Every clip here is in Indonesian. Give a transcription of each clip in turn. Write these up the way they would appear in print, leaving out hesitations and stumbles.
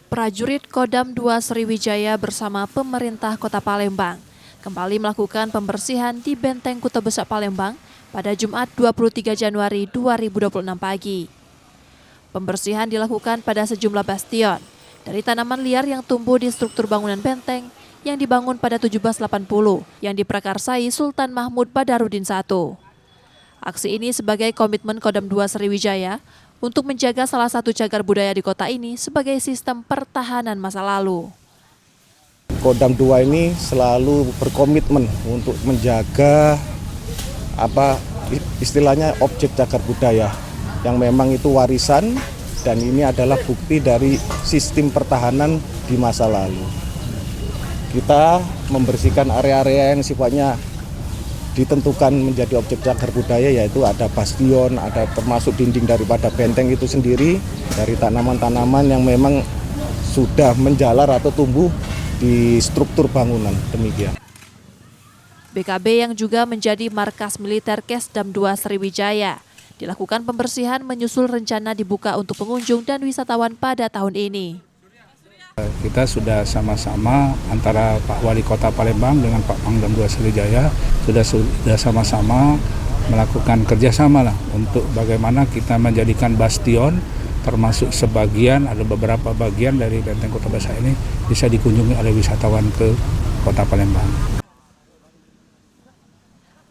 Prajurit Kodam 2 Sriwijaya bersama pemerintah Kota Palembang kembali melakukan pembersihan di Benteng Kuta Besar Palembang pada Jumat 23 Januari 2026 pagi. Pembersihan dilakukan pada sejumlah bastion dari tanaman liar yang tumbuh di struktur bangunan benteng yang dibangun pada 1780 yang diprakarsai Sultan Mahmud Badarudin I. Aksi ini sebagai komitmen Kodam 2 Sriwijaya untuk menjaga salah satu cagar budaya di kota ini sebagai sistem pertahanan masa lalu. Kodam 2 ini selalu berkomitmen untuk menjaga istilahnya objek cagar budaya yang memang itu warisan, dan ini adalah bukti dari sistem pertahanan di masa lalu. Kita membersihkan area-area yang sifatnya ditentukan menjadi objek cagar budaya, yaitu ada bastion, ada termasuk dinding daripada benteng itu sendiri, dari tanaman-tanaman yang memang sudah menjalar atau tumbuh di struktur bangunan, demikian. BKB yang juga menjadi markas militer Kesdam 2 Sriwijaya dilakukan pembersihan menyusul rencana dibuka untuk pengunjung dan wisatawan pada tahun ini. Kita sudah sama-sama antara Pak Wali Kota Palembang dengan Pak Pangdam 2 Sriwijaya sudah sama-sama melakukan kerjasama lah untuk bagaimana kita menjadikan bastion, termasuk sebagian, ada beberapa bagian dari Benteng Kota Besar ini bisa dikunjungi oleh wisatawan ke Kota Palembang.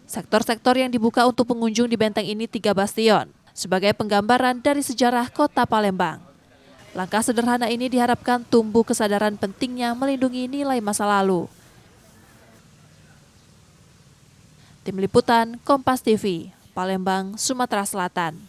Sektor-sektor yang dibuka untuk pengunjung di benteng ini 3 bastion sebagai penggambaran dari sejarah Kota Palembang. Langkah sederhana ini diharapkan tumbuh kesadaran pentingnya melindungi nilai masa lalu. Tim Liputan Kompas TV, Palembang, Sumatera Selatan.